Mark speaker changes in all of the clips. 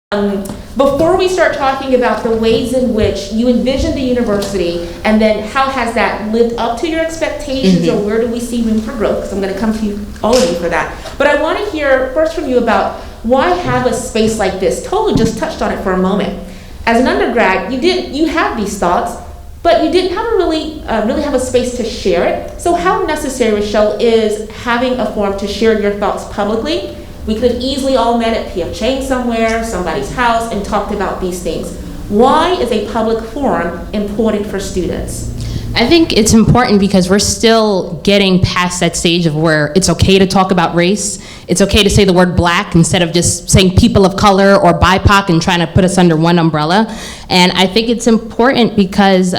Speaker 1: Before we start talking about the ways in which you envision the university, and then how has that lived up to your expectations, or where do we see room for growth, because I'm going to come to you, all of you, for that. But I want to hear first from you about why have a space like this. Totally just touched on it for a moment. As an undergrad, you had these thoughts, but you didn't have really have a space to share it. So how necessary, Rochelle, is having a forum to share your thoughts publicly? We could have easily all met at P.F. Chang somewhere, somebody's house, and talked about these things. Why is a public forum important for students?
Speaker 2: I think it's important because we're still getting past that stage of where it's okay to talk about race. It's okay to say the word black instead of just saying people of color or BIPOC and trying to put us under one umbrella. And I think it's important because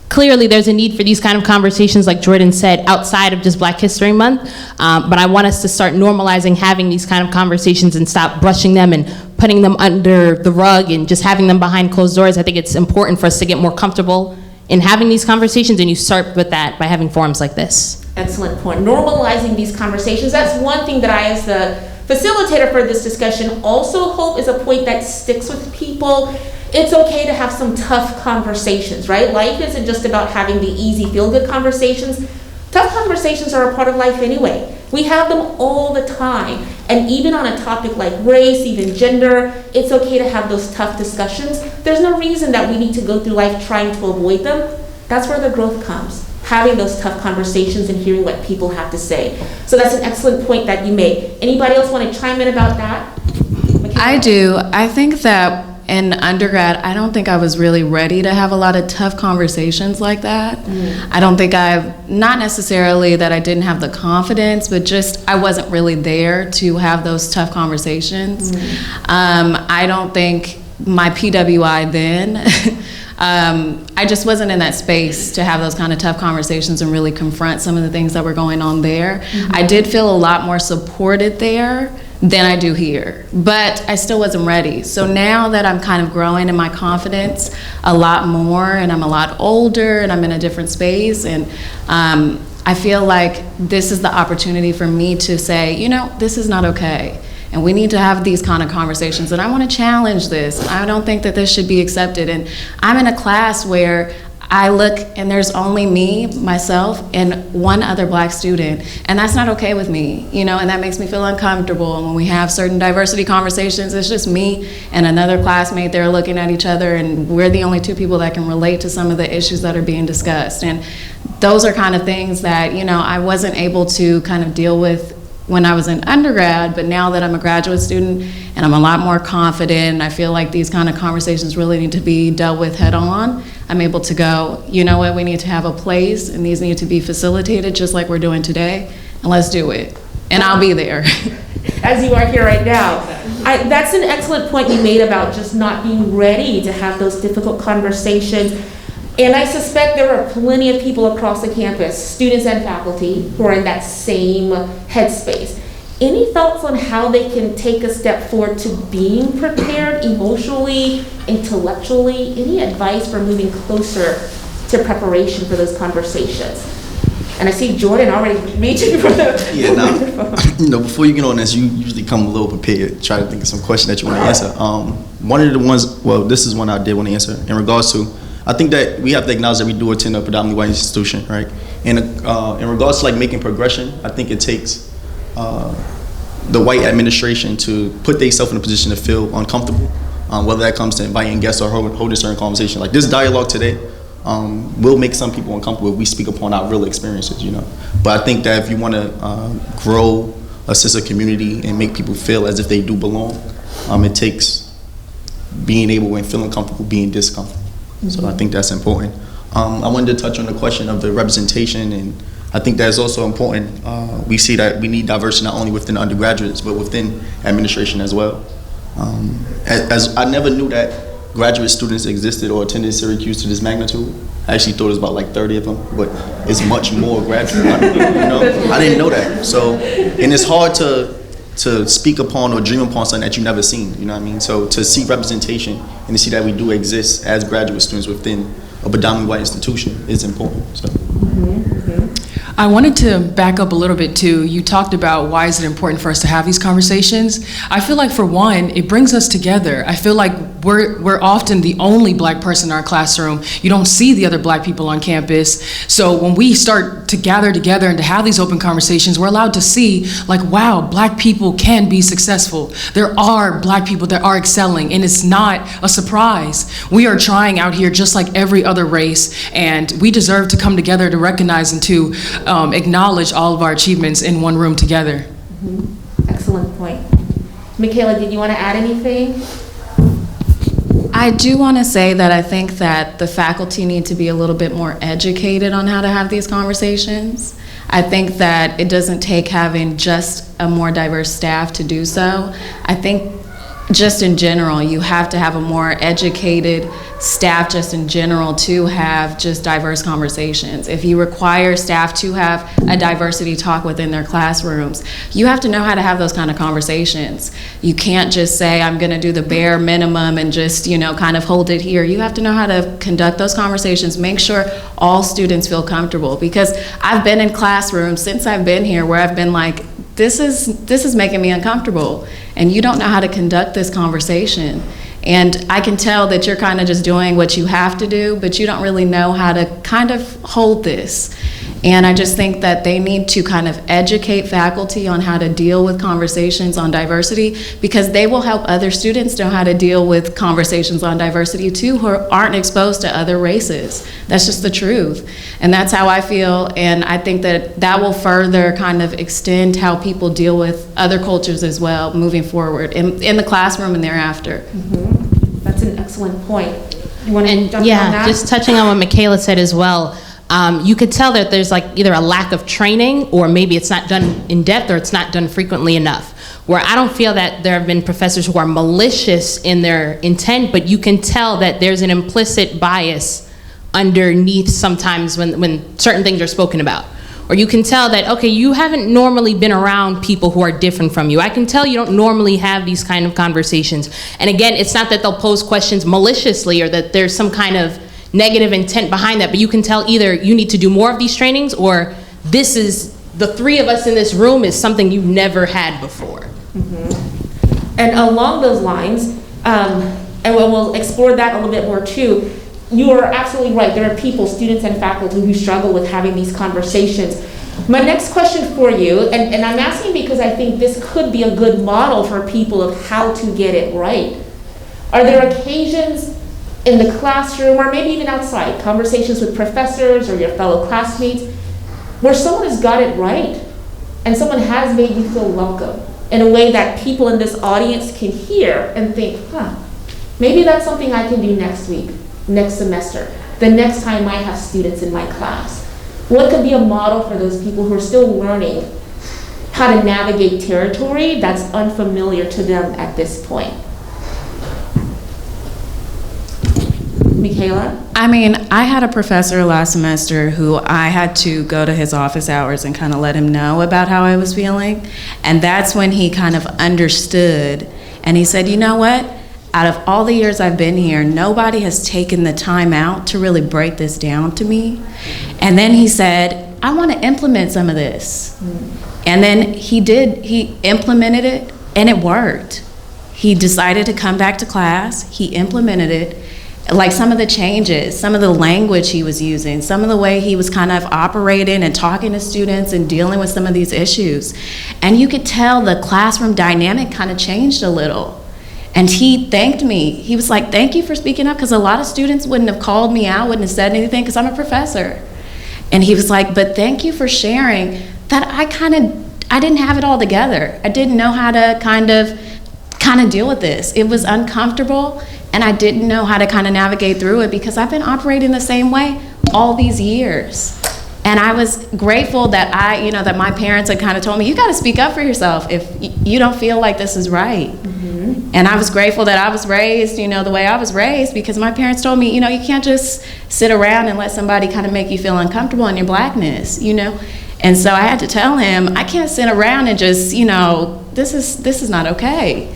Speaker 2: clearly there's a need for these kind of conversations, like Jordan said, outside of just Black History Month. But I want us to start normalizing having these kind of conversations and stop brushing them and putting them under the rug and just having them behind closed doors. I think it's important for us to get more comfortable in having these conversations, and you start with that by having forums like this.
Speaker 1: Excellent point. Normalizing these conversations. That's one thing that I, as the facilitator for this discussion, also hope is a point that sticks with people. It's okay to have some tough conversations, right? Life isn't just about having the easy, feel-good conversations. Tough conversations are a part of life anyway. We have them all the time. And even on a topic like race, even gender, it's okay to have those tough discussions. There's no reason that we need to go through life trying to avoid them. That's where the growth comes, having those tough conversations and hearing what people have to say. So that's an excellent point that you made. Anybody else want to chime in about that?
Speaker 3: I do. I think that in undergrad, I don't think I was really ready to have a lot of tough conversations like that. I don't think not necessarily that I didn't have the confidence, but just I wasn't really there to have those tough conversations. I don't think my PWI then, I just wasn't in that space to have those kind of tough conversations and really confront some of the things that were going on there. I did feel a lot more supported there than I do here, but I still wasn't ready. So now that I'm kind of growing in my confidence a lot more, and I'm a lot older, and I'm in a different space, and I feel like this is the opportunity for me to say, you know, this is not okay. And we need to have these kind of conversations, and I want to challenge this. I don't think that this should be accepted. And I'm in a class where I look and there's only me, myself, and one other Black student, and that's not okay with me, you know, and that makes me feel uncomfortable. And when we have certain diversity conversations, it's just me and another classmate there looking at each other, and we're the only two people that can relate to some of the issues that are being discussed. And those are kind of things that, you know, I wasn't able to kind of deal with when I was in undergrad, but now that I'm a graduate student and I'm a lot more confident, I feel like these kind of conversations really need to be dealt with head on. I'm able to go, you know what, we need to have a place, and these need to be facilitated just like we're doing today, and let's do it. And I'll be there.
Speaker 1: As you are here right now. That's an excellent point you made about just not being ready to have those difficult conversations. And I suspect there are plenty of people across the campus, students and faculty, who are in that same headspace. Any thoughts on how they can take a step forward to being prepared emotionally, intellectually? Any advice for moving closer to preparation for those conversations? And I see Jordan already reaching for the microphone.
Speaker 4: You know, before you get on this, you usually come a little prepared, try to think of some question that you want to answer. One of the ones, well, this is one I did want to answer in regards to, I think that we have to acknowledge that we do attend a predominantly white institution, right? And in regards to like making progression, I think it takes the white administration to put themselves in a position to feel uncomfortable, whether that comes to inviting guests or holding certain conversations. Like this dialogue today will make some people uncomfortable if we speak upon our real experiences, you know. But I think that if you want to grow a sense of community and make people feel as if they do belong, it takes being able and feeling comfortable being discomfortable. So I think that's important. I wanted to touch on the question of the representation, and I think that's also important. We see that we need diversity not only within undergraduates, but within administration as well. As I never knew that graduate students existed or attended Syracuse to this magnitude. I actually thought it was about like 30 of them, but it's much more graduate. You know, I didn't know that. So, and it's hard to speak upon or dream upon something that you've never seen, you know what I mean? So to see representation and to see that we do exist as graduate students within a predominantly white institution is important. So.
Speaker 5: I wanted to back up a little bit too. You talked about why is it important for us to have these conversations. I feel like for one, it brings us together. I feel like we're often the only Black person in our classroom. You don't see the other Black people on campus. So when we start to gather together and to have these open conversations, we're allowed to see like, wow, Black people can be successful. There are Black people that are excelling, and it's not a surprise. We are trying out here just like every other race, and we deserve to come together to recognize and to acknowledge all of our achievements in one room together.
Speaker 1: Mm-hmm. Excellent point. Michaela, did you want to add anything?
Speaker 3: I do want to say that I think that the faculty need to be a little bit more educated on how to have these conversations. I think that it doesn't take having just a more diverse staff to do so. I think just in general, you have to have a more educated staff just in general to have just diverse conversations. If you require staff to have a diversity talk within their classrooms, you have to know how to have those kind of conversations. You can't just say, I'm gonna do the bare minimum and just, kind of hold it here. You have to know how to conduct those conversations, make sure all students feel comfortable. Because I've been in classrooms since I've been here where I've been like, this is making me uncomfortable, and you don't know how to conduct this conversation. And I can tell that you're kind of just doing what you have to do, but you don't really know how to kind of hold this. And I just think that they need to kind of educate faculty on how to deal with conversations on diversity, because they will help other students know how to deal with conversations on diversity too, who aren't exposed to other races. That's just the truth. And that's how I feel. And I think that that will further kind of extend how people deal with other cultures as well moving forward in the classroom and thereafter.
Speaker 1: Mm-hmm. That's an excellent point. You want to jump on that?
Speaker 2: Just touching on what Michaela said as well. You could tell that there's like either a lack of training, or maybe it's not done in depth, or it's not done frequently enough. Where I don't feel that there have been professors who are malicious in their intent, but you can tell that there's an implicit bias underneath sometimes when certain things are spoken about. Or you can tell that, okay, you haven't normally been around people who are different from you. I can tell you don't normally have these kind of conversations. And again, it's not that they'll pose questions maliciously or that there's some kind of negative intent behind that, but you can tell either you need to do more of these trainings, or this is, the three of us in this room is something you've never had before.
Speaker 1: Mm-hmm. And along those lines, and we'll explore that a little bit more too, you are absolutely right. There are people, students and faculty, who struggle with having these conversations. My next question for you, and I'm asking because I think this could be a good model for people of how to get it right. Are there occasions in the classroom, or maybe even outside, conversations with professors or your fellow classmates, where someone has got it right and someone has made you feel welcome in a way that people in this audience can hear and think, maybe that's something I can do next week, next semester, the next time I have students in my class? What could be a model for those people who are still learning how to navigate territory that's unfamiliar to them at this point? Michaela?
Speaker 3: I mean, I had a professor last semester who I had to go to his office hours and kind of let him know about how I was feeling. And that's when he kind of understood. And he said, you know what? Out of all the years I've been here, nobody has taken the time out to really break this down to me. And then he said, I want to implement some of this. And then he did. He implemented it, and it worked. He decided to come back to class. He implemented it. Like some of the changes, some of the language he was using, some of the way he was kind of operating and talking to students and dealing with some of these issues. And you could tell the classroom dynamic kind of changed a little. And he thanked me. He was like, thank you for speaking up, because a lot of students wouldn't have called me out, wouldn't have said anything, because I'm a professor. And he was like, but thank you for sharing that I didn't have it all together. I didn't know how to kind of deal with this. It was uncomfortable, and I didn't know how to kind of navigate through it, because I've been operating the same way all these years. And I was grateful that that my parents had kind of told me, you got to speak up for yourself if you don't feel like this is right. Mm-hmm. And I was grateful that I was raised, the way I was raised, because my parents told me, you can't just sit around and let somebody kind of make you feel uncomfortable in your blackness, And so I had to tell him, I can't sit around and just, this is not okay.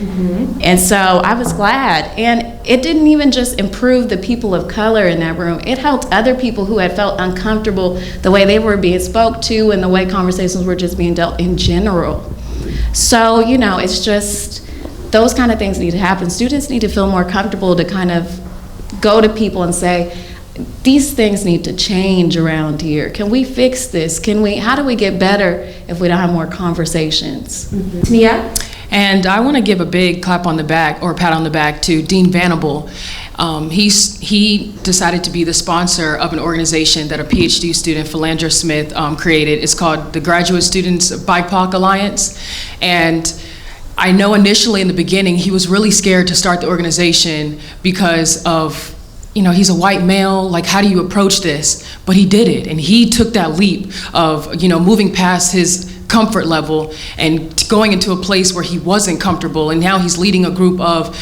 Speaker 3: And so I was glad. And it didn't even just improve the people of color in that room. It helped other people who had felt uncomfortable the way they were being spoke to and the way conversations were just being dealt in general. So, it's just, those kind of things need to happen. Students need to feel more comfortable to kind of go to people and say, these things need to change around here. Can we fix this? How do we get better if we don't have more conversations?
Speaker 1: Tania?
Speaker 5: And I want to give a big clap on the back, or pat on the back, to Dean Vanable. He decided to be the sponsor of an organization that a PhD student, Philandra Smith, created. It's called the Graduate Students BIPOC Alliance. And I know initially in the beginning, he was really scared to start the organization because of, he's a white male, like, how do you approach this? But he did it, and he took that leap of, moving past his comfort level and going into a place where he wasn't comfortable, and now he's leading a group of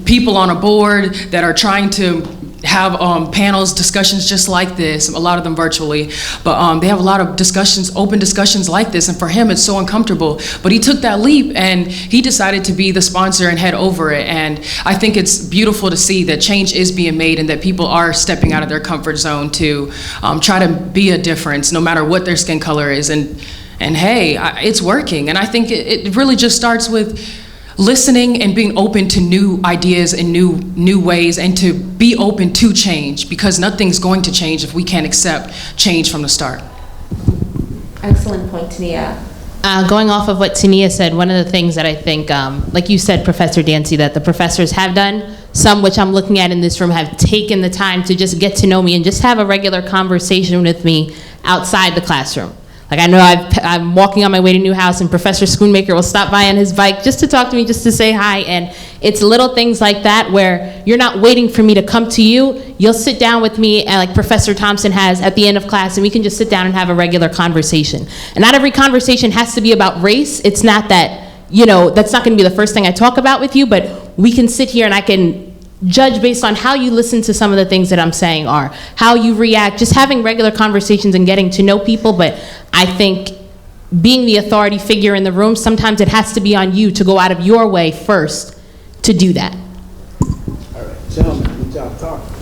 Speaker 5: people on a board that are trying to have panels, discussions just like this, a lot of them virtually, but they have a lot of discussions, open discussions like this, and for him it's so uncomfortable. But he took that leap and he decided to be the sponsor and head over it, and I think it's beautiful to see that change is being made and that people are stepping out of their comfort zone to try to be a difference, no matter what their skin color is, and hey, it's working. And I think it really just starts with listening and being open to new ideas and new ways, and to be open to change, because nothing's going to change if we can't accept change from the start.
Speaker 1: Excellent point, Tania.
Speaker 2: Going off of what Tania said, one of the things that I think, like you said, Professor Dancy, that the professors have done, some which I'm looking at in this room, have taken the time to just get to know me and just have a regular conversation with me outside the classroom. Like, I know I'm walking on my way to Newhouse, and Professor Schoonmaker will stop by on his bike just to talk to me, just to say hi. And it's little things like that where you're not waiting for me to come to you. You'll sit down with me, and like Professor Thompson has at the end of class, and we can just sit down and have a regular conversation. And not every conversation has to be about race. It's not that, that's not going to be the first thing I talk about with you, but we can sit here and I can judge based on how you listen to some of the things that I'm saying, or how you react, just having regular conversations and getting to know people. But I think being the authority figure in the room, sometimes it has to be on you to go out of your way first to do that.
Speaker 6: All right, gentlemen, good job talking.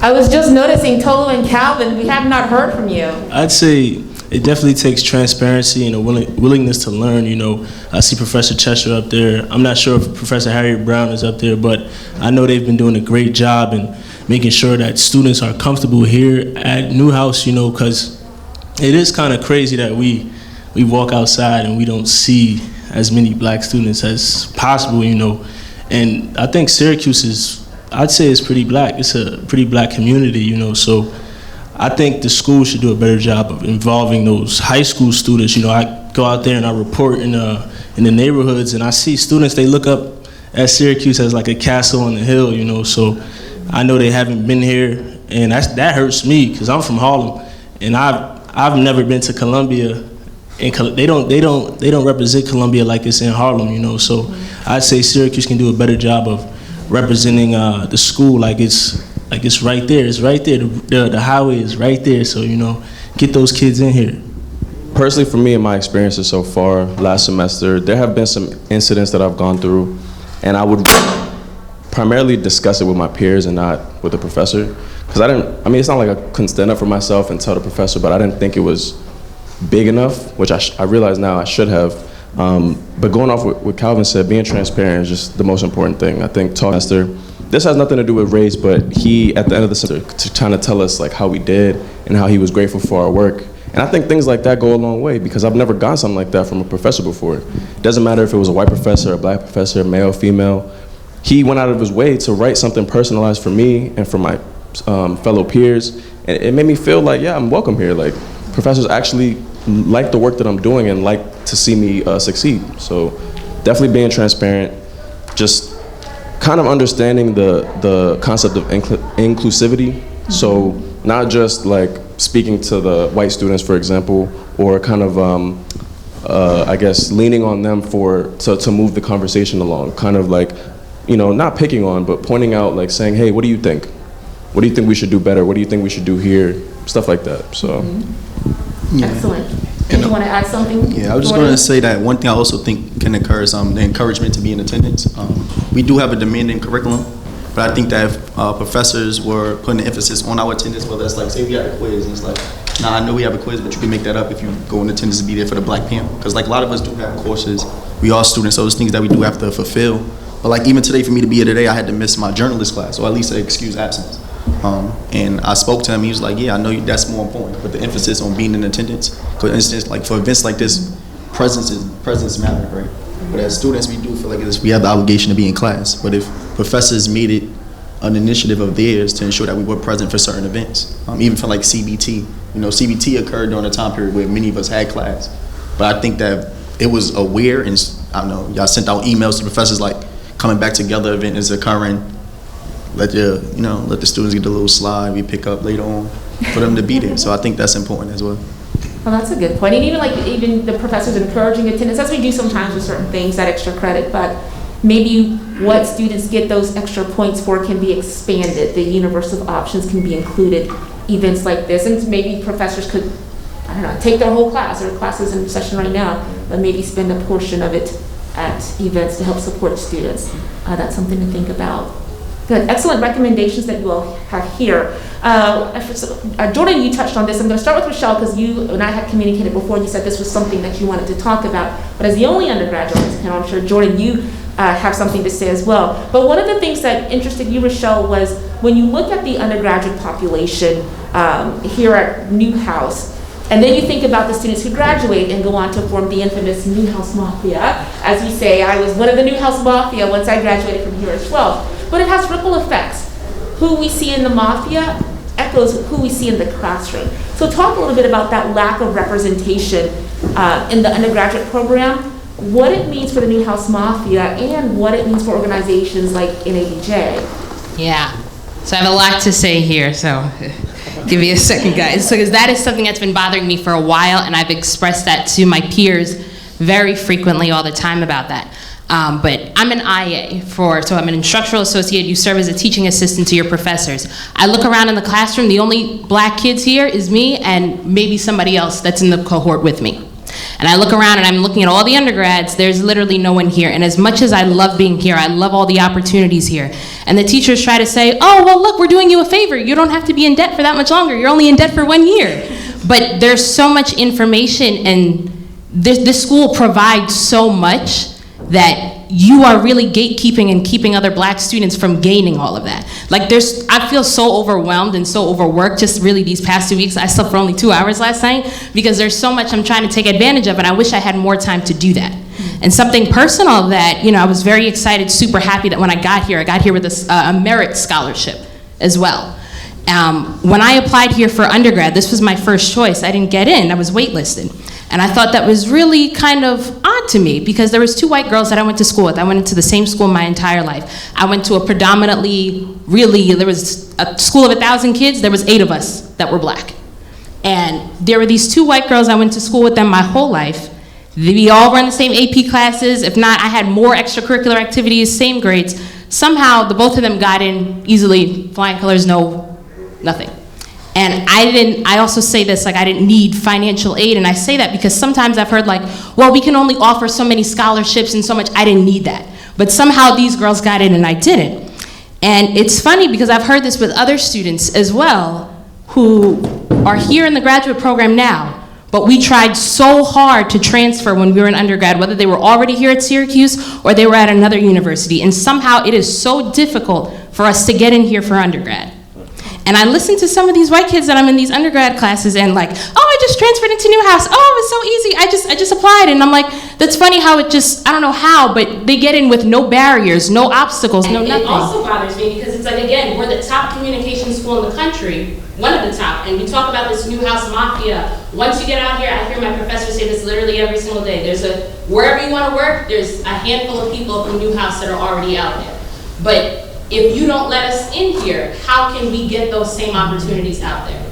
Speaker 1: I was just noticing, Tolu and Calvin, we have not heard from you.
Speaker 7: I'd say it definitely takes transparency and a willingness to learn. I see Professor Cheshire up there. I'm not sure if Professor Harriet Brown is up there, but I know they've been doing a great job in making sure that students are comfortable here at Newhouse, because it is kind of crazy that we walk outside and we don't see as many black students as possible, And I think Syracuse I'd say it's pretty black. It's a pretty black community, so I think the school should do a better job of involving those high school students. I go out there and I report in the neighborhoods, and I see students, they look up at Syracuse as like a castle on the hill, so I know they haven't been here, and that hurts me because I'm from Harlem, and I've never been to Columbia, and they don't represent Columbia like it's in Harlem, so I'd say Syracuse can do a better job of representing the school like it's right there. It's right there. The highway is right there. So, get those kids in here.
Speaker 8: Personally, for me and my experiences so far, last semester, there have been some incidents that I've gone through, and I would primarily discuss it with my peers and not with the professor. Because it's not like I couldn't stand up for myself and tell the professor, but I didn't think it was big enough, which I realize now I should have. But going off what Calvin said, being transparent is just the most important thing. I think this has nothing to do with race, but he, at the end of the semester, trying to tell us like how we did and how he was grateful for our work. And I think things like that go a long way, because I've never gotten something like that from a professor before. It doesn't matter if it was a white professor, a black professor, male, female. He went out of his way to write something personalized for me and for my fellow peers. And it made me feel like, yeah, I'm welcome here. Like, professors actually like the work that I'm doing and like to see me succeed. So definitely being transparent, just kind of understanding the concept of inclusivity. Mm-hmm. So not just like speaking to the white students, for example, or kind of, I guess, leaning on them to move the conversation along. Kind of like, not picking on, but pointing out, like saying, hey, what do you think? What do you think we should do better? What do you think we should do here? Stuff like that, so.
Speaker 1: Mm-hmm. Yeah. Excellent. Did you want to add something?
Speaker 4: Yeah, I was just going to say that one thing I also think can occur is the encouragement to be in attendance. We do have a demanding curriculum, but I think that if professors were putting the emphasis on our attendance, whether it's like, say we have a quiz, and it's like, nah, I know we have a quiz, but you can make that up if you go in attendance to be there for the Black Panther. Because like a lot of us do have courses, we are students, so there's things that we do have to fulfill. But like even today, for me to be here today, I had to miss my journalist class, or at least an excused absence. And I spoke to him, he was like, yeah, I know that's more important, but the emphasis on being in attendance, for instance, like for events like this, presence matter, right? But as students, we do feel like we have the obligation to be in class. But if professors made it an initiative of theirs to ensure that we were present for certain events, even for like CBT, CBT occurred during a time period where many of us had class. But I think that it was aware, and I don't know, y'all sent out emails to professors like, coming back together event is occurring. Let the students get a little slide we pick up later on for them to be there. So I think that's important as well.
Speaker 1: Well, that's a good point. And even the professors encouraging attendance, as we do sometimes with certain things, that extra credit, but maybe what students get those extra points for can be expanded. The universe of options can be included, events like this, and maybe professors could, I don't know, take their whole class, or classes in session right now, but maybe spend a portion of it at events to help support students. That's something to think about. Good, excellent recommendations that you all have here. Jordan, you touched on this. I'm going to start with Rochelle because you and I had communicated before. You said this was something that you wanted to talk about. But as the only undergraduate on this panel, I'm sure, Jordan, you have something to say as well. But one of the things that interested you, Rochelle, was when you look at the undergraduate population here at Newhouse, and then you think about the students who graduate and go on to form the infamous Newhouse Mafia. As we say, I was one of the Newhouse Mafia once I graduated from here as well. But it has ripple effects. Who we see in the Mafia echoes who we see in the classroom. So talk a little bit about that lack of representation in the undergraduate program, what it means for the Newhouse Mafia, and what it means for organizations like NABJ.
Speaker 2: Yeah, so I have a lot to say here, so give me a second, guys. So, because that is something that's been bothering me for a while, and I've expressed that to my peers very frequently all the time about that. But I'm an IA so I'm an instructional associate. You serve as a teaching assistant to your professors. I look around in the classroom, the only black kids here is me and maybe somebody else that's in the cohort with me. And I look around and I'm looking at all the undergrads, there's literally no one here. And as much as I love being here, I love all the opportunities here. And the teachers try to say, oh, well, look, we're doing you a favor. You don't have to be in debt for that much longer. You're only in debt for 1 year. But there's so much information, and this school provides so much that you are really gatekeeping and keeping other black students from gaining all of that. Like I feel so overwhelmed and so overworked just really these past 2 weeks. I slept for only 2 hours last night because there's so much I'm trying to take advantage of, and I wish I had more time to do that. And something personal that, I was very excited, super happy that when I got here with a merit scholarship as well. When I applied here for undergrad, this was my first choice. I didn't get in, I was waitlisted. And I thought that was really kind of odd to me because there was 2 white girls that I went to school with. I went into the same school my entire life. I went to a there was a school of 1,000 kids, there was 8 of us that were black. And there were these 2 white girls, I went to school with them my whole life. We all were in the same AP classes. If not, I had more extracurricular activities, same grades. Somehow, the both of them got in easily, flying colors, no, nothing. And I also say this, I didn't need financial aid, and I say that because sometimes I've heard well, we can only offer so many scholarships and so much. I didn't need that. But somehow these girls got in and I didn't. And it's funny because I've heard this with other students as well who are here in the graduate program now, but we tried so hard to transfer when we were in undergrad, whether they were already here at Syracuse or they were at another university. And somehow it is so difficult for us to get in here for undergrad. And I listen to some of these white kids that I'm in these undergrad classes and I just transferred into Newhouse. Oh, it was so easy. I just applied. And I'm like, that's funny how I don't know how, but they get in with no barriers, no obstacles, no nothing. It also bothers me because it's again, we're the top communication school in the country, one of the top, and we talk about this Newhouse Mafia. Once you get out here, I hear my professor say this literally every single day. Wherever you want to work, there's a handful of people from Newhouse that are already out there. But if you don't let us in here, how can we get those same opportunities out there?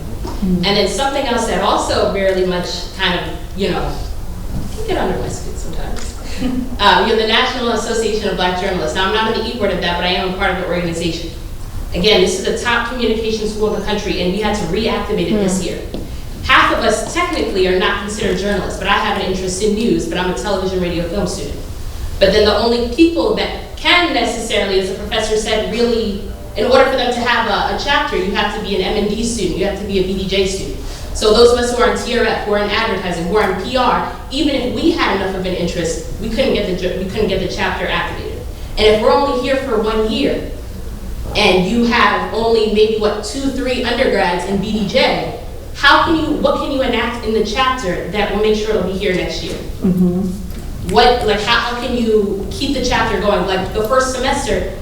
Speaker 2: And then something else that also very much kind of, can get under my skin sometimes. You're the National Association of Black Journalists. Now, I'm not an e-word of that, but I am a part of the organization. Again, this is the top communication school in the country, and we had to reactivate it this year. Half half of us technically are not considered journalists, but I have an interest in news, but I'm a television, radio, film student. But then the only people that can necessarily, as the professor said, really, in order for them to have a chapter, you have to be an M&D student, you have to be a BDJ student. So those of us who are in TRF, who are in advertising, who are in PR, even if we had enough of an interest, we couldn't get the chapter activated. And if we're only here for 1 year, and you have only maybe 2-3 undergrads in BDJ, what can you enact in the chapter that will make sure it'll be here next year? How can you keep the chapter going? Like the first semester,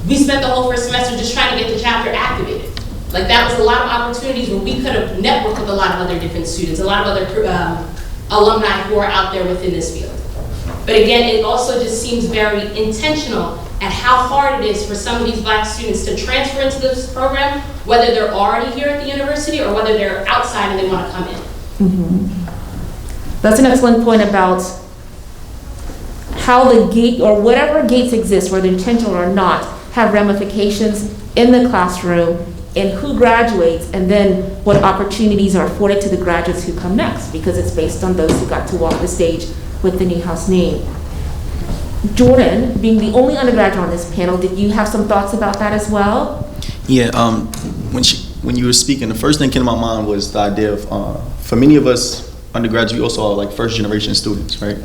Speaker 2: we spent the whole first semester just trying to get the chapter activated. Like that was a lot of opportunities where we could have networked with a lot of other different students, a lot of other alumni who are out there within this field. But again, it also just seems very intentional at how hard it is for some of these Black students to transfer into this program, whether they're already here at the university or whether they're outside and they want to come in.
Speaker 1: That's an excellent point about how the gate, or whatever gates exist, whether intentional or not, have ramifications in the classroom and who graduates, and then what opportunities are afforded to the graduates who come next, because it's based on those who got to walk the stage with the Newhouse name. Jordan, being the only undergraduate on this panel, did you have some thoughts about that as well?
Speaker 4: Yeah, when you were speaking, the first thing came to my mind was the idea of, for many of us undergraduates, we also are like first generation students, right?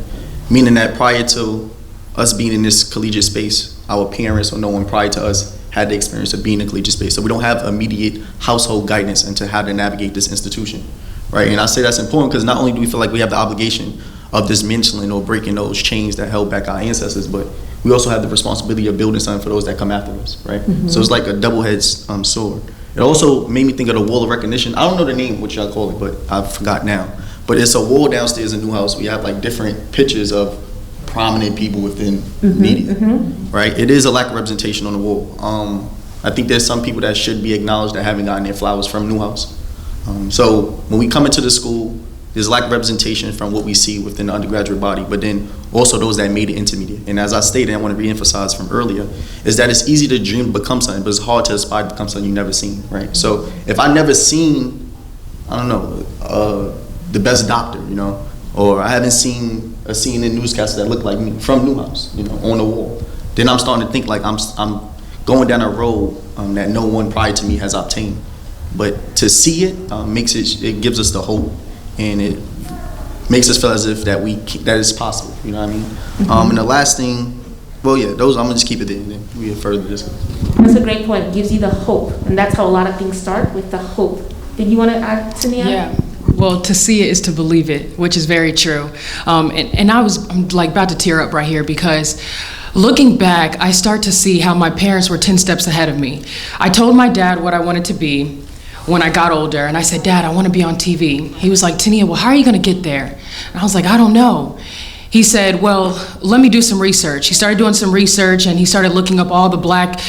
Speaker 4: Meaning that prior to us being in this collegiate space, our parents or no one prior to us had the experience of being in a collegiate space. So we don't have immediate household guidance into how to navigate this institution, right? And I say that's important because not only do we feel like we have the obligation of dismantling or breaking those chains that held back our ancestors, but we also have the responsibility of building something for those that come after us, right? So it's like a double-edged sword. It also made me think of the wall of recognition. I don't know the name, what y'all call it, but I forgot now. But it's a wall downstairs in Newhouse. We have like different pictures of prominent people within media, right? It is a lack of representation on the wall. I think there's some people that should be acknowledged that haven't gotten their flowers from Newhouse. So when we come into the school, there's lack of representation from what we see within the undergraduate body, but then also those that made it intermediate. And as I stated, I want to reemphasize from earlier, is that it's easy to dream to become something, but it's hard to aspire to become something you've never seen, right? So if I never seen, I don't know, the best doctor, you know, or I haven't seen a CNN newscaster that looked like me from Newhouse, you know, on the wall, then I'm starting to think like I'm going down a road that no one prior to me has obtained. But to see it it gives us the hope, and it makes us feel as if that is possible. You know what I mean? And the last thing, well, yeah, those I'm gonna just keep it there, and then we further discuss.
Speaker 1: That's a great point. It gives you the hope, and that's how a lot of things start, with the hope. Did you want to add, Tania?
Speaker 5: Yeah. Well, to see it is to believe it, which is very true. And I'm like about to tear up right here because looking back, I start to see how my parents were 10 steps ahead of me. I told my dad what I wanted to be when I got older, and I said, Dad, I want to be on TV. He was like, Tania, well, how are you going to get there? And I was like, I don't know. He said, well, let me do some research. He started doing some research, and he started looking up all the Black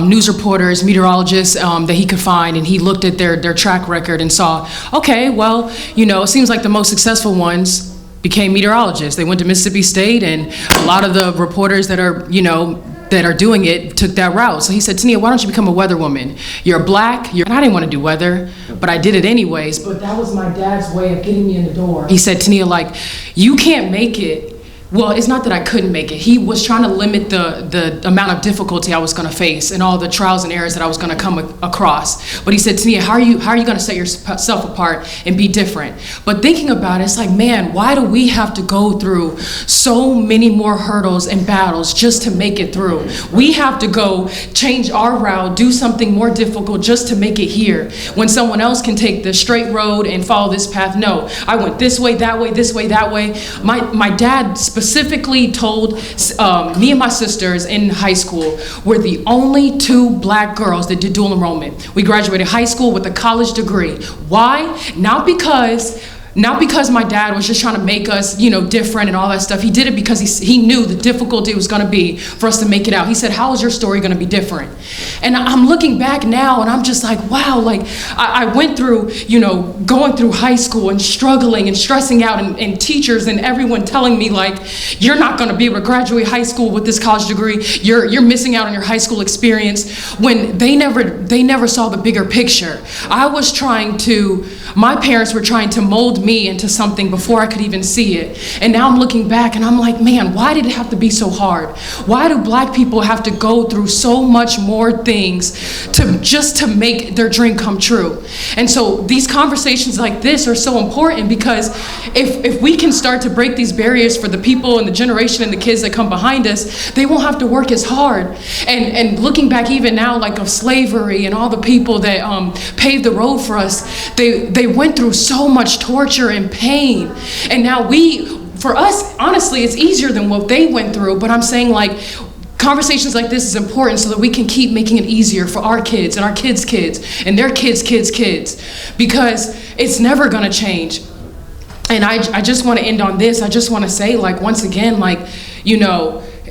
Speaker 5: news reporters, meteorologists that he could find, and he looked at their track record and saw, okay, well, you know, it seems like the most successful ones became meteorologists. They went to Mississippi State, and a lot of the reporters that are, you know, that are doing it took that route. So he said, Tania, why don't you become a weather woman? You're Black, and I didn't want to do weather, but I did it anyways. But that was my dad's way of getting me in the door. He said, Tania, like, you can't make it. Well, it's not that I couldn't make it. He was trying to limit the amount of difficulty I was going to face and all the trials and errors that I was going to come across. But he said, Tania, how are you going to set yourself apart and be different? But thinking about it, it's like, man, why do we have to go through so many more hurdles and battles just to make it through? We have to go change our route, do something more difficult just to make it here. When someone else can take the straight road and follow this path, no. I went this way, that way, this way, that way. My dad specifically told me and my sisters in high school were the only 2 Black girls that did dual enrollment. We graduated high school with a college degree. Why? Not because Not because my dad was just trying to make us, different and all that stuff. He did it because he knew the difficulty it was going to be for us to make it out. He said, how is your story going to be different? And I'm looking back now and I'm just like, wow, like I went through, going through high school and struggling and stressing out and teachers and everyone telling me like, you're not going to be able to graduate high school with this college degree. You're missing out on your high school experience, when they never saw the bigger picture. My parents were trying to mold me into something before I could even see it. And now I'm looking back and I'm like, man, why did it have to be so hard? Why do black people have to go through so much more things to make their dream come true? And so these conversations like this are so important, because if we can start to break these barriers for the people and the generation and the kids that come behind us, they won't have to work as hard. And looking back even now, like of slavery and all the people that paved the road for us, they went through so much torture and pain. And now for us, honestly, it's easier than what they went through. But I'm saying, like, conversations like this is important so that we can keep making it easier for our kids and our kids' kids and their kids' because it's never gonna change. And I just want to end on this. I just want to say, like, once again, like,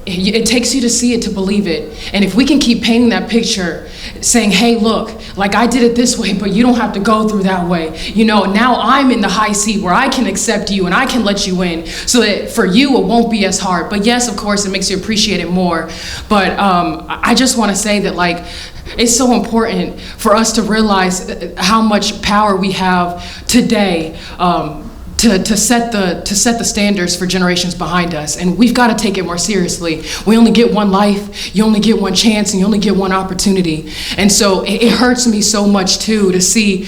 Speaker 5: it takes you to see it to believe it. And if we can keep painting that picture, saying, hey, look, like, I did it this way, but you don't have to go through that way. Now I'm in the high seat where I can accept you and I can let you in, so that for you it won't be as hard. But yes, of course, it makes you appreciate it more. But I just want to say that, like, it's so important for us to realize how much power we have today, to set the standards for generations behind us. And we've got to take it more seriously. We only get one life, you only get one chance, and you only get one opportunity. And so it hurts me so much too to see,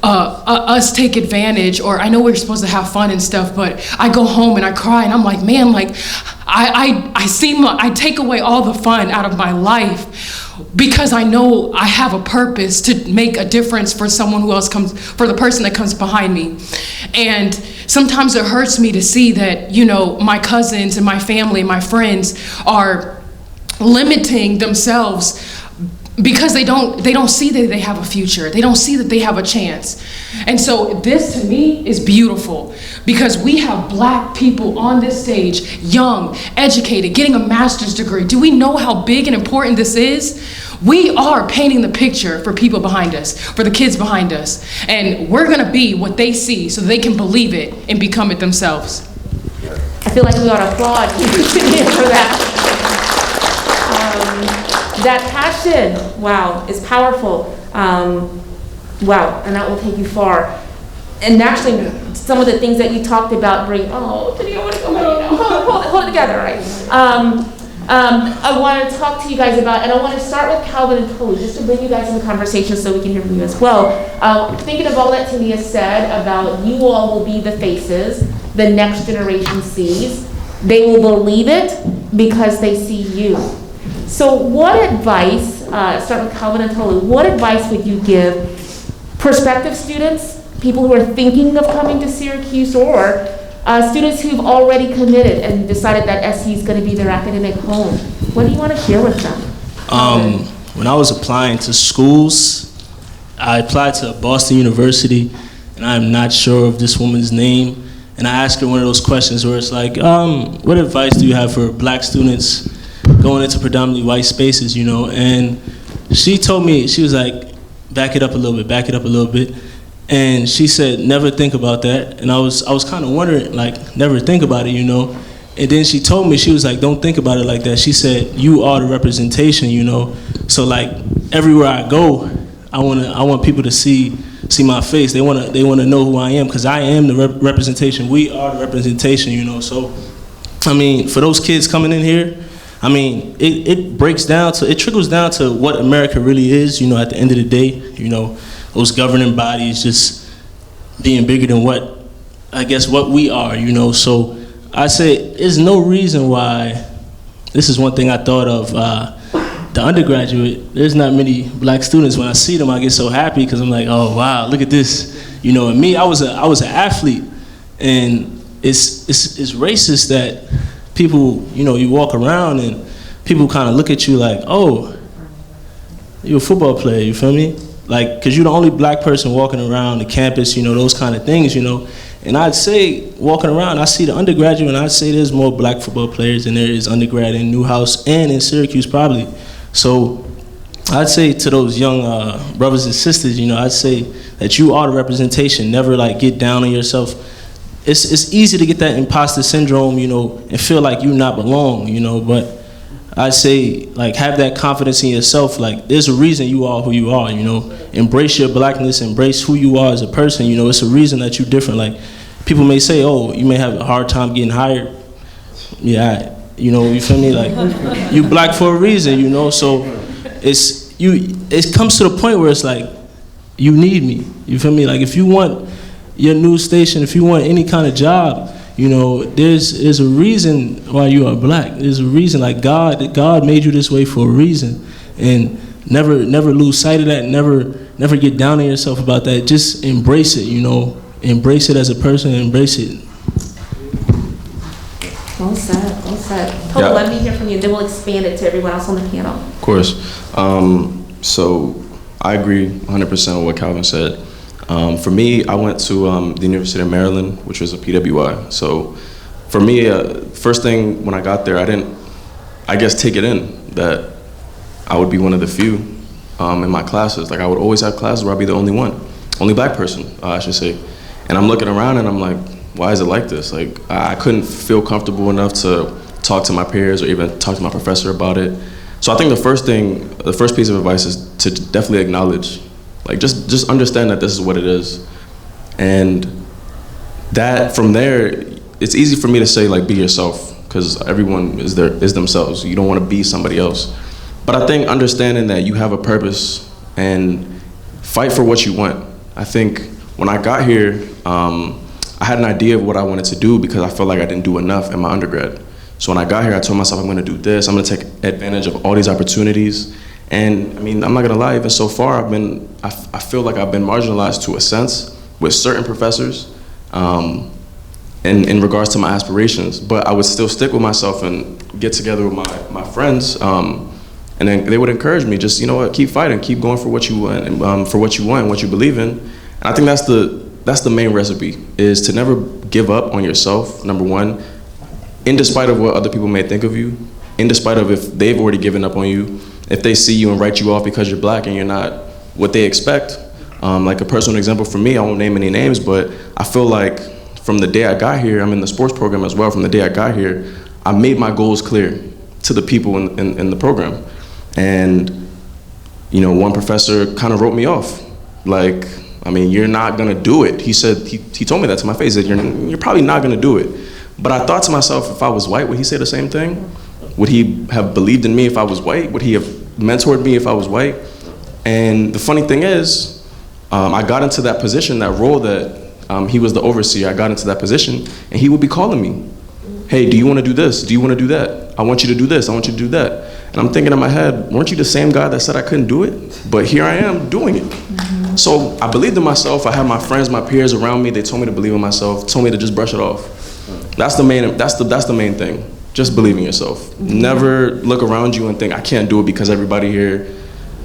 Speaker 5: us take advantage. Or I know we're supposed to have fun and stuff, but I go home and I cry and I'm like, man, like I take away all the fun out of my life, because I know I have a purpose to make a difference for for the person that comes behind me. And sometimes it hurts me to see that, my cousins and my family, my friends are limiting themselves because they don't see that they have a future. They don't see that they have a chance. And so this, to me, is beautiful, because we have black people on this stage, young, educated, getting a master's degree. Do we know how big and important this is? We are painting the picture for people behind us, for the kids behind us. And we're gonna be what they see so they can believe it and become it themselves.
Speaker 1: I feel like we ought to applaud for that. That passion, wow, is powerful. Wow, and that will take you far. And actually, some of the things that you talked about bring, today I want to go, hold it together, right? I want to talk to you guys about, and I want to start with Calvin and Chloe, just to bring you guys in the conversation so we can hear from you as well. Thinking of all that Tania said about you all will be the faces the next generation sees. They will believe it because they see you. So what advice, start with Calvin and Chloe, what advice would you give prospective students, people who are thinking of coming to Syracuse, or students who've already committed and decided that SU is going to be their academic home? What do you want to share with them?
Speaker 7: When I was applying to schools, I applied to Boston University, and I'm not sure of this woman's name. And I asked her one of those questions where it's like, what advice do you have for black students going into predominantly white spaces, And she told me, she was like, back it up a little bit. And she said, never think about that. And I was kind of wondering, like, never think about it, And then she told me, she was like, don't think about it like that. She said, you are the representation, So like everywhere I go, I want people to see my face. They want to know who I am, because I am the representation. We are the representation, So, I mean, for those kids coming in here, I mean, it trickles down to what America really is, at the end of the day, those governing bodies just being bigger than what we are, So I say there's no reason why. This is one thing I thought of, the undergraduate, there's not many black students. When I see them, I get so happy because I'm like, oh wow, look at this. And me, I was an athlete, and it's racist that people, you walk around and people kind of look at you like, oh, you're a football player, you feel me? like, because you're the only black person walking around the campus, you know, those kind of things, you know. And I'd say, walking around, I see the undergraduate, and I'd say there's more black football players than there is undergrad in Newhouse and in Syracuse probably. So I'd say to those young brothers and sisters, you know, I'd say that you are the representation. Never like get down on yourself. It's easy to get that imposter syndrome, you know, and feel like you not belong, you know, but I'd say, like, have that confidence in yourself. Like, there's a reason you are who you are, you know. Embrace your blackness, embrace who you are as a person, you know. It's a reason that you're different. Like, people may say, oh, you may have a hard time getting hired. Yeah, you know, you feel me? Like, you black for a reason, you know. So it comes to the point where it's like, you need me, you feel me? Like, if you want your news station, if you want any kind of job, you know, there's a reason why you are black. There's a reason, like God made you this way for a reason, and never lose sight of that. Never get down on yourself about that. Just embrace it, you know. Embrace it as a person. Embrace it.
Speaker 1: Well said. Well said. Cobb, let me hear from you, and then we'll expand it to everyone else on the panel.
Speaker 8: Of course. So I agree 100% with what Calvin said. For me, I went to the University of Maryland, which was a PWI. So for me, first thing when I got there, I didn't, I guess, take it in that I would be one of the few in my classes. Like, I would always have classes where I'd be the only black person, I should say. And I'm looking around and I'm like, why is it like this? Like, I couldn't feel comfortable enough to talk to my peers or even talk to my professor about it. So I think the first piece of advice is to definitely acknowledge, like, just understand that this is what it is. And that, from there, it's easy for me to say, like, be yourself, because everyone is themselves. You don't want to be somebody else. But I think understanding that you have a purpose and fight for what you want. I think when I got here, I had an idea of what I wanted to do because I felt like I didn't do enough in my undergrad. So when I got here, I told myself I'm going to do this. I'm going to take advantage of all these opportunities. And I mean, I'm not gonna lie, even so far, I feel like I've been marginalized to a sense with certain professors in regards to my aspirations. But I would still stick with myself and get together with my friends, and then they would encourage me, just, you know what, keep fighting, keep going for what you want, and for what you want, what you believe in. And I think that's the main recipe, is to never give up on yourself, number one, in despite of what other people may think of you, in despite of if they've already given up on you. If they see you and write you off because you're black and you're not what they expect. Like a personal example for me, I won't name any names, but I feel like from the day I got here, I'm in the sports program as well, from the day I got here, I made my goals clear to the people in the program. And, you know, one professor kind of wrote me off. Like, I mean, you're not gonna do it. He said, he told me that to my face, that you're probably not gonna do it. But I thought to myself, if I was white, would he say the same thing? Would he have believed in me if I was white? Would he have mentored me if I was white? And the funny thing is, I got into that position, that role that he was the overseer. I got into that position, and he would be calling me, hey, do you want to do this? Do you want to do that? I want you to do this. I want you to do that. And I'm thinking in my head, weren't you the same guy that said I couldn't do it? But here I am doing it. Mm-hmm. So I believed in myself. I had my friends, my peers around me. They told me to believe in myself, told me to just brush it off. That's the main thing. Just believe in yourself. Mm-hmm. Never look around you and think, I can't do it because everybody here,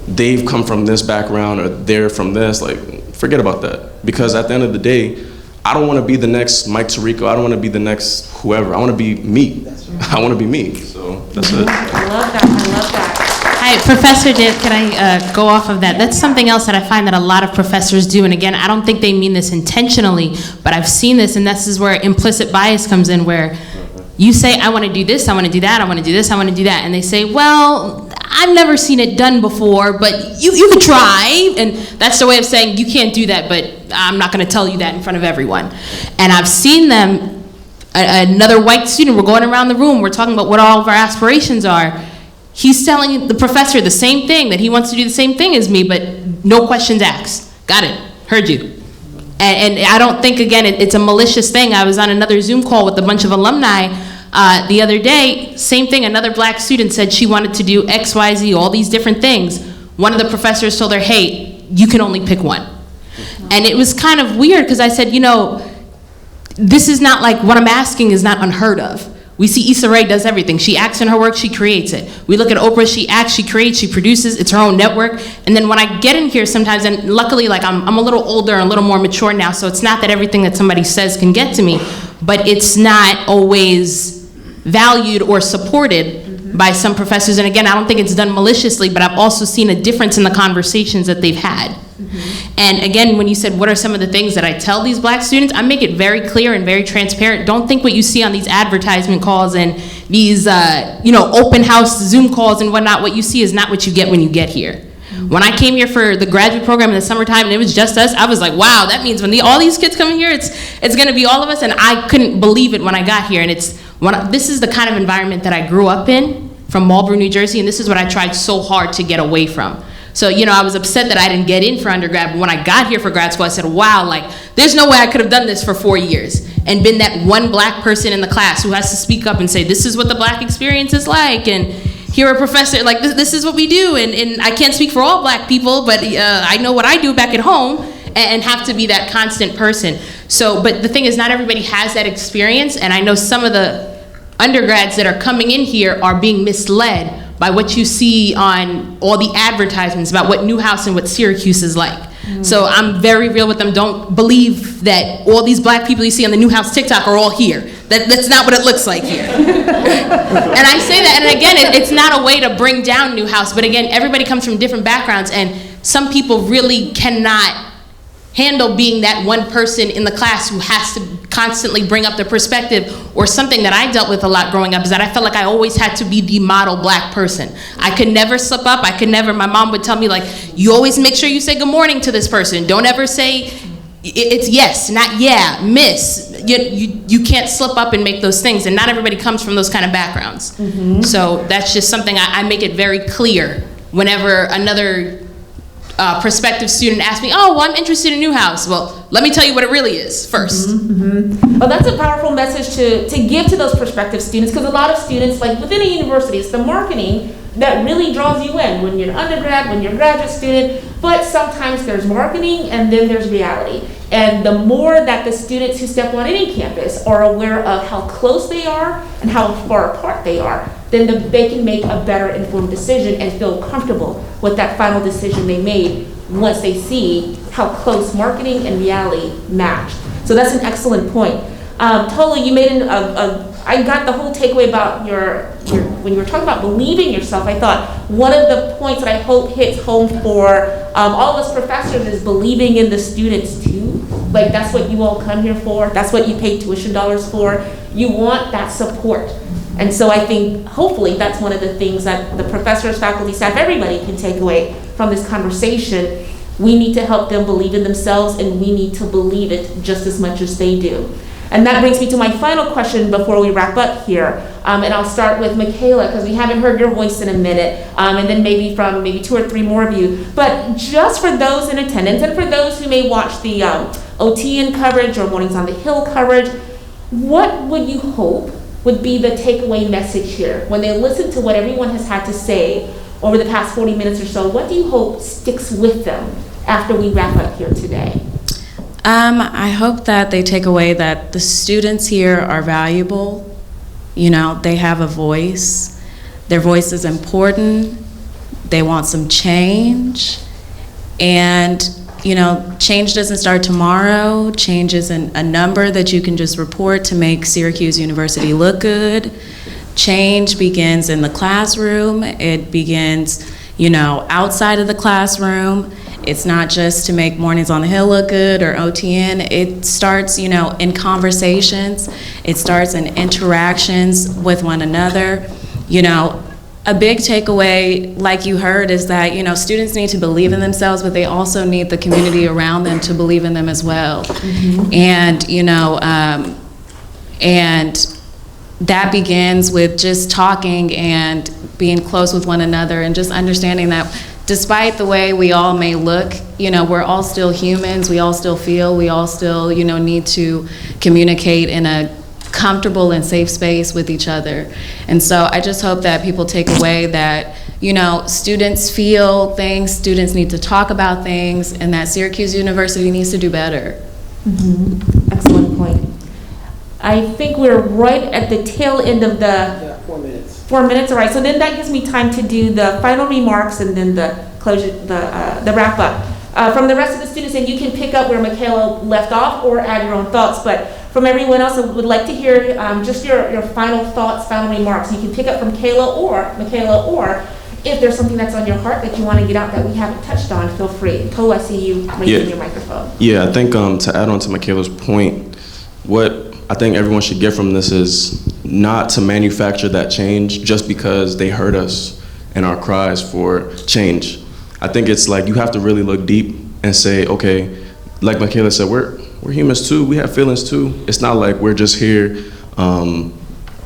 Speaker 8: they've come from this background or they're from this. Like, forget about that. Because at the end of the day, I don't want to be the next Mike Tirico. I don't want to be the next whoever. I want to be me. Right. I want to be me. So that's it.
Speaker 1: I love that.
Speaker 2: Hi, Professor Dan, can I go off of that? That's something else that I find that a lot of professors do. And again, I don't think they mean this intentionally, but I've seen this, and this is where implicit bias comes in, where you say, I want to do this, I want to do that, I want to do this, I want to do that. And they say, well, I've never seen it done before, but you could try. And that's the way of saying, you can't do that, but I'm not going to tell you that in front of everyone. And I've seen them, another white student, we're going around the room, we're talking about what all of our aspirations are. He's telling the professor the same thing, that he wants to do the same thing as me, but no questions asked. Got it, heard you. And I don't think, again, it's a malicious thing. I was on another Zoom call with a bunch of alumni the other day. Same thing, another black student said she wanted to do X, Y, Z, all these different things. One of the professors told her, hey, you can only pick one. And it was kind of weird because I said, you know, this is not like, what I'm asking is not unheard of. We see Issa Rae does everything. She acts in her work, she creates it. We look at Oprah, she acts, she creates, she produces, it's her own network. And then when I get in here sometimes, and luckily like I'm a little older and a little more mature now, so it's not that everything that somebody says can get to me, but it's not always valued or supported by some professors. And again, I don't think it's done maliciously, but I've also seen a difference in the conversations that they've had. And again, when you said, what are some of the things that I tell these black students, I make it very clear and very transparent. Don't think what you see on these advertisement calls and these, open house Zoom calls and whatnot. What you see is not what you get when you get here. When I came here for the graduate program in the summertime and it was just us, I was like, wow, that means when all these kids come in here, it's going to be all of us. And I couldn't believe it when I got here. And this is the kind of environment that I grew up in from Marlboro, New Jersey, and this is what I tried so hard to get away from. So, I was upset that I didn't get in for undergrad, but when I got here for grad school, I said, wow, there's no way I could have done this for 4 years and been that one black person in the class who has to speak up and say, this is what the black experience is like, and here a professor, this is what we do, and I can't speak for all black people, but I know what I do back at home, and have to be that constant person. So, but the thing is, not everybody has that experience, and I know some of the undergrads that are coming in here are being misled by what you see on all the advertisements about what Newhouse and what Syracuse is like. So I'm very real with them. Don't believe that all these black people you see on the Newhouse TikTok are all here. That's not what it looks like here. And I say that, and again, it's not a way to bring down Newhouse, but again, everybody comes from different backgrounds, and some people really cannot handle being that one person in the class who has to constantly bring up their perspective. Or something that I dealt with a lot growing up is that I felt like I always had to be the model black person. I could never slip up. My mom would tell me, you always make sure you say good morning to this person. Don't ever say, it's yes, not yeah, miss. You can't slip up and make those things, and not everybody comes from those kind of backgrounds. So that's just something I make it very clear whenever another prospective student asks me, oh, well, I'm interested in Newhouse. Well, let me tell you what it really is first.
Speaker 1: Well, that's a powerful message to give to those prospective students, because a lot of students, within a university, it's the marketing that really draws you in when you're an undergrad, when you're a graduate student, but sometimes there's marketing and then there's reality. And the more that the students who step on any campus are aware of how close they are and how far apart they are, then they can make a better informed decision and feel comfortable with that final decision they made once they see how close marketing and reality match. So that's an excellent point. Tolu, you made I got the whole takeaway about when you were talking about believing yourself. I thought one of the points that I hope hits home for all of us professors is believing in the students too. That's what you all come here for. That's what you pay tuition dollars for. You want that support. And so I think hopefully that's one of the things that the professors, faculty, staff, everybody can take away from this conversation. We need to help them believe in themselves, and we need to believe it just as much as they do. And that brings me to my final question before we wrap up here. And I'll start with Michaela, because we haven't heard your voice in a minute, and then maybe from 2 or 3 more of you. But just for those in attendance and for those who may watch the OTN coverage or Mornings on the Hill coverage, what would you hope would be the takeaway message here? When they listen to what everyone has had to say over the past 40 minutes or so, what do you hope sticks with them after we wrap up here today?
Speaker 3: I hope that they take away that the students here are valuable. They have a voice. Their voice is important. They want some change. And, change doesn't start tomorrow. Change isn't a number that you can just report to make Syracuse University look good. Change begins in the classroom. It begins, outside of the classroom. It's not just to make Mornings on the Hill look good or OTN. It starts, in conversations. It starts in interactions with one another. A big takeaway, like you heard, is that, students need to believe in themselves, but they also need the community around them to believe in them as well. And, and that begins with just talking and being close with one another, and just understanding that despite the way we all may look, we're all still humans, we all still feel, we all still, need to communicate in a comfortable and safe space with each other. And so I just hope that people take away that, students feel things, students need to talk about things, and that Syracuse University needs to do better.
Speaker 1: Excellent point. I think we're right at the tail end of the
Speaker 6: Yeah, 4 minutes.
Speaker 1: 4 minutes. All right, so then that gives me time to do the final remarks and then the closure, the wrap up. From the rest of the students, and you can pick up where Michaela left off or add your own thoughts, but from everyone else, I would like to hear just your final thoughts, final remarks. You can pick up from Michaela, or if there's something that's on your heart that you want to get out that we haven't touched on, feel free. Ko, I see you raising your microphone.
Speaker 8: Yeah, I think to add on to Michaela's point, what I think everyone should get from this is not to manufacture that change just because they heard us and our cries for change. I think it's like you have to really look deep and say, okay, like Michaela said, we're humans too. We have feelings too. It's not like we're just here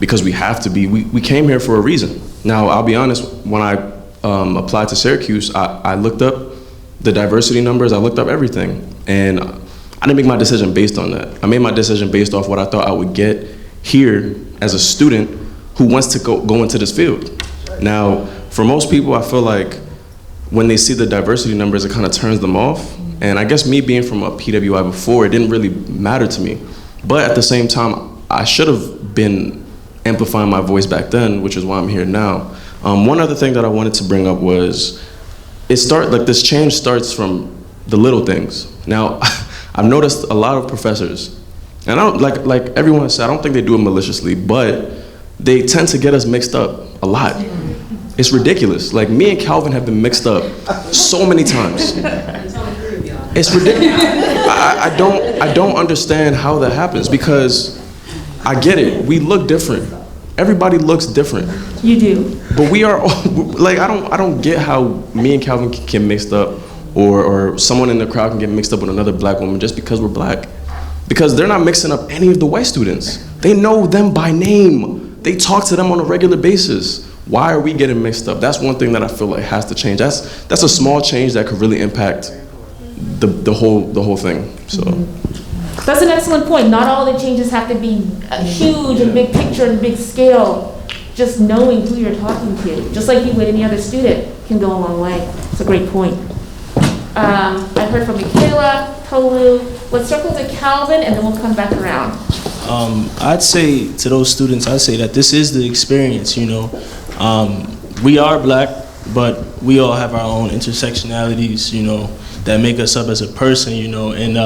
Speaker 8: because we have to be. We came here for a reason. Now, I'll be honest, when I applied to Syracuse, I looked up the diversity numbers, I looked up everything, and I didn't make my decision based on that. I made my decision based off what I thought I would get here as a student who wants to go into this field. Now, for most people, I feel like when they see the diversity numbers, it kind of turns them off. And I guess me being from a PWI before, it didn't really matter to me. But at the same time, I should have been amplifying my voice back then, which is why I'm here now. One other thing that I wanted to bring up was, this change starts from the little things. Now, I've noticed a lot of professors, and I don't, like everyone said, I don't think they do it maliciously, but they tend to get us mixed up a lot. It's ridiculous. Like, me and Calvin have been mixed up so many times. It's ridiculous. I don't understand how that happens, because I get it. We look different. Everybody looks different.
Speaker 1: You do.
Speaker 8: But we are all, like, I don't get how me and Calvin can get mixed up, or someone in the crowd can get mixed up with another black woman just because we're black. Because they're not mixing up any of the white students. They know them by name. They talk to them on a regular basis. Why are we getting mixed up? That's one thing that I feel like has to change. That's a small change that could really impact the whole thing. So.
Speaker 1: That's an excellent point. Not all the changes have to be huge and big picture and big scale. Just knowing who you're talking to, just like you would any other student, can go a long way. It's a great point. I've heard from Michaela, Tolu. Let's circle to Calvin, and then we'll come back around.
Speaker 7: I'd say to those students, I'd say that this is the experience, you know. We are black, but we all have our own intersectionalities, you know, that make us up as a person, you know. And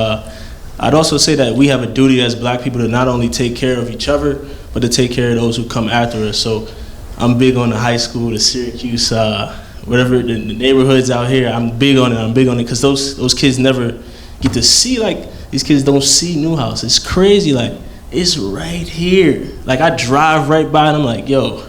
Speaker 7: I'd also say that we have a duty as black people to not only take care of each other, but to take care of those who come after us. So I'm big on the high school, the Syracuse, whatever, the neighborhoods out here. I'm big on it because those kids never get to see, like, these kids don't see Newhouse. It's crazy, like, it's right here. Like, I drive right by and I'm like, yo,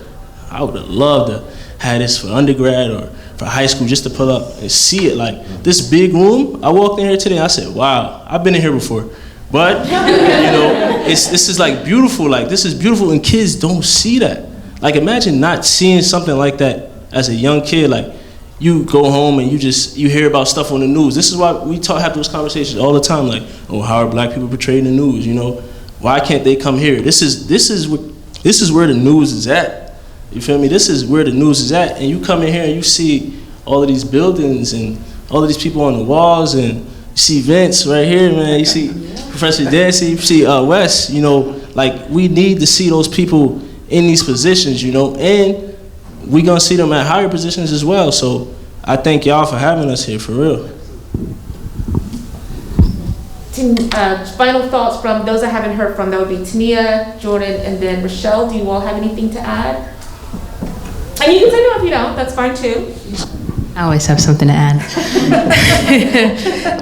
Speaker 7: I would have loved to have this for undergrad or for high school, just to pull up and see it. Like, this big room, I walked in here today and I said, wow, I've been in here before. But, you know, this is like beautiful, like, this is beautiful, and kids don't see that. Like, imagine not seeing something like that as a young kid. Like, you go home and you hear about stuff on the news. This is why we have those conversations all the time, like, oh, how are black people portrayed in the news, you know? Why can't they come here? This is where the news is at. You feel me? This is where the news is at, and you come in here and you see all of these buildings and all of these people on the walls, and you see Vince right here, man. You see Professor Dancy, you see Wes, you know, like, we need to see those people in these positions, you know, and we gonna see them at higher positions as well. So I thank y'all for having us here, for real.
Speaker 1: Final thoughts from those I haven't heard from. That would be Tania, Jordan, and then Rochelle. Do you all have anything to add? And you can say no if you don't, that's fine too.
Speaker 2: I always have something to add.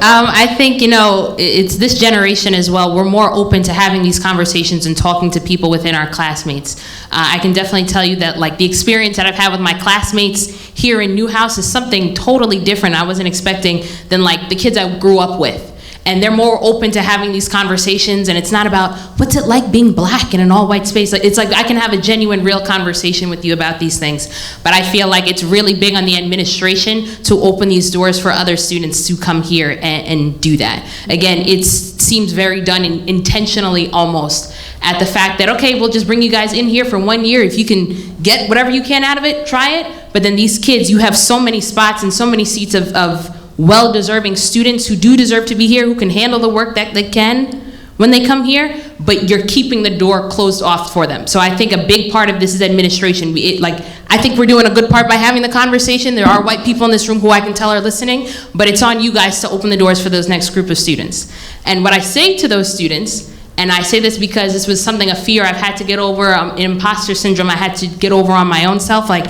Speaker 2: I think, you know, it's this generation as well. We're more open to having these conversations and talking to people within our classmates. I can definitely tell you that, like, the experience that I've had with my classmates here in Newhouse is something totally different I wasn't expecting than, like, the kids I grew up with. And they're more open to having these conversations, and it's not about what's it like being black in an all-white space. It's like I can have a genuine, real conversation with you about these things. But I feel like it's really big on the administration to open these doors for other students to come here and do that. Again, it seems very done intentionally almost, at the fact that, okay, we'll just bring you guys in here for 1 year. If you can get whatever you can out of it, try it. But then these kids, you have so many spots and so many seats of well-deserving students who do deserve to be here, who can handle the work that they can. when they come here, but you're keeping the door closed off for them. So I think a big part of this is administration. I think we're doing a good part by having the conversation. There are white people in this room who I can tell are listening, but it's on you guys to open the doors for those next group of students. And what I say to those students, and I say this because this was something, a fear I've had to get over, imposter syndrome I had to get over on my own self. Like,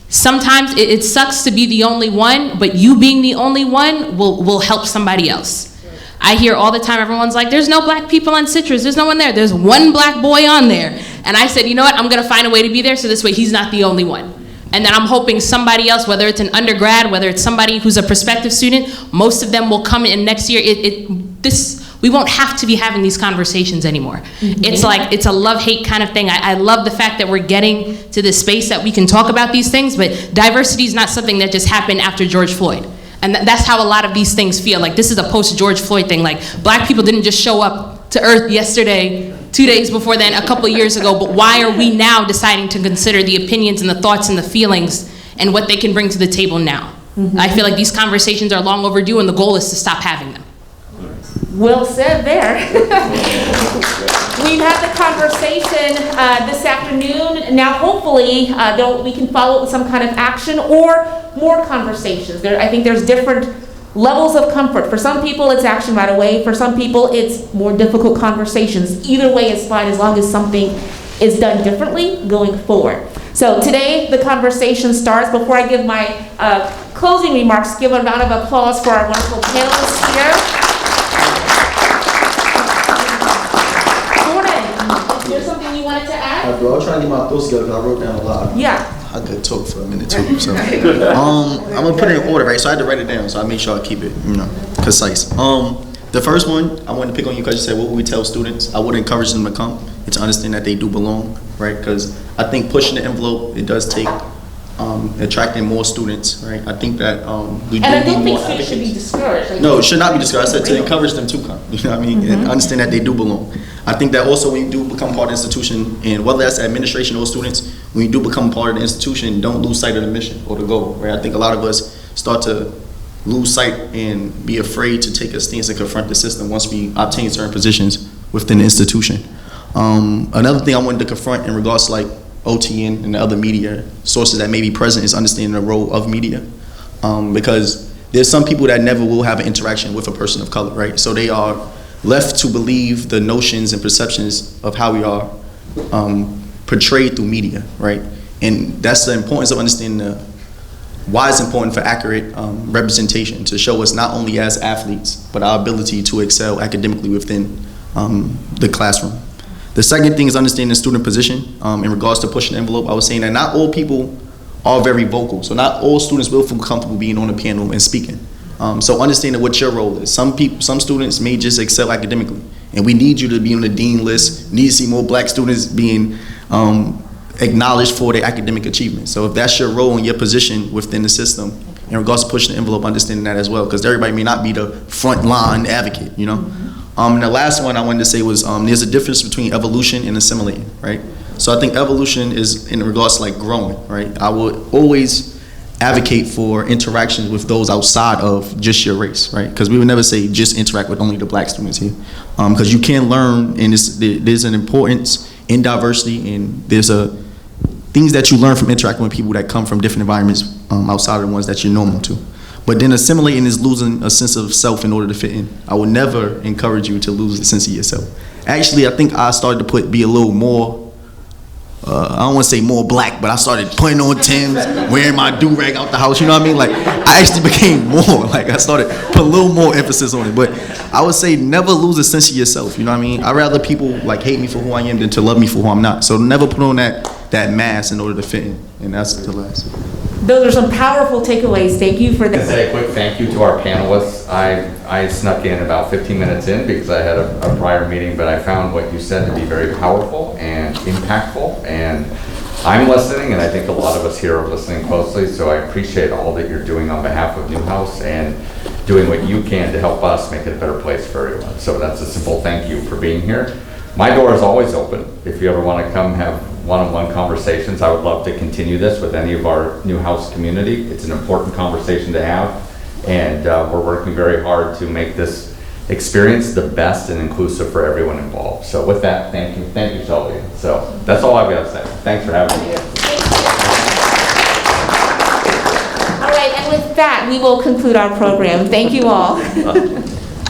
Speaker 2: sometimes it sucks to be the only one, but you being the only one will help somebody else. I hear all the time, everyone's like, there's no black people on Citrus, there's no one there. There's one black boy on there. And I said, you know what, I'm gonna find a way to be there so this way he's not the only one. And then I'm hoping somebody else, whether it's an undergrad, whether it's somebody who's a prospective student, most of them will come in next year. We won't have to be having these conversations anymore. Mm-hmm. It's like, it's a love-hate kind of thing. I love the fact that we're getting to this space that we can talk about these things, but diversity is not something that just happened after George Floyd. And that's how a lot of these things feel. Like, this is a post-George Floyd thing. Like, black people didn't just show up to Earth yesterday, 2 days before then, a couple years ago, but why are we now deciding to consider the opinions and the thoughts and the feelings and what they can bring to the table now? Mm-hmm. I feel like these conversations are long overdue, and the goal is to stop having them.
Speaker 1: Well said there. We've had the conversation this afternoon. Now, hopefully, we can follow it with some kind of action or more conversations. I think there's different levels of comfort. For some people, it's action right away. For some people, it's more difficult conversations. Either way is fine as long as something is done differently going forward. So today, the conversation starts. Before I give my closing remarks, give a round of applause for our wonderful panelists here.
Speaker 4: Bro, I was trying to get my thoughts together because I wrote down a lot.
Speaker 1: Yeah.
Speaker 4: I could talk for a minute too. So, I'm gonna put it in order, right? So I had to write it down. So I made sure I keep it, concise. The first one I wanted to pick on you because you said, what would we tell students? I would encourage them to come and to understand that they do belong, right? Because I think pushing the envelope, it does take attracting more students, right? I think that we do.
Speaker 1: And I don't
Speaker 4: need
Speaker 1: think
Speaker 4: more
Speaker 1: students should be discouraged. Like,
Speaker 4: no, it should not be discouraged. I said to encourage them to come. You know what I mean? And understand that they do belong. I think that also when you do become part of the institution, and whether that's administration or students, when you do become part of the institution, don't lose sight of the mission or the goal, right? I think a lot of us start to lose sight and be afraid to take a stance and confront the system once we obtain certain positions within the institution. Another thing I wanted to confront in regards to like OTN and the other media sources that may be present is understanding the role of media, because there's some people that never will have an interaction with a person of color, right? So they are left to believe the notions and perceptions of how we are portrayed through media, right? And that's the importance of understanding why it's important for accurate representation to show us not only as athletes, but our ability to excel academically within the classroom. The second thing is understanding the student position in regards to pushing the envelope. I was saying that not all people are very vocal, so not all students will feel comfortable being on a panel and speaking. So understanding what your role is. Some students may just excel academically, and we need you to be on the dean list. We need to see more black students being acknowledged for their academic achievements. So if that's your role and your position within the system, in regards to pushing the envelope, understanding that as well, because everybody may not be the front line advocate, you know? And the last one I wanted to say was there's a difference between evolution and assimilating, right? So I think evolution is in regards to like growing, right? I would always advocate for interactions with those outside of just your race, right? Because we would never say just interact with only the black students here, because you can learn, and there's an importance in diversity, and there's things that you learn from interacting with people that come from different environments outside of the ones that you're normal to. But then assimilating is losing a sense of self in order to fit in. I would never encourage you to lose a sense of yourself. Actually, I think I started to be a little more, I don't want to say more black, but I started putting on Timbs, wearing my do-rag out the house, you know what I mean? Like, I actually became more, like I started put a little more emphasis on it. But I would say never lose a sense of yourself, you know what I mean? I'd rather people like hate me for who I am than to love me for who I'm not. So never put on that mask in order to fit in, and that's the last.
Speaker 1: Those are some powerful takeaways. Thank you for that.
Speaker 9: To say a quick thank you to our panelists. I snuck in about 15 minutes in because I had a prior meeting, but I found what you said to be very powerful and impactful, and I'm listening, and I think a lot of us here are listening closely, so I appreciate all that you're doing on behalf of Newhouse and doing what you can to help us make it a better place for everyone. So that's a simple thank you for being here. My door is always open. If you ever want to come have one-on-one conversations, I would love to continue this with any of our Newhouse community. It's an important conversation to have, and we're working very hard to make this experience the best and inclusive for everyone involved. So with that, thank you to all of you. So that's all I've got to say. Thanks for having me.
Speaker 1: All right, and with that, we will conclude our program. Thank you all.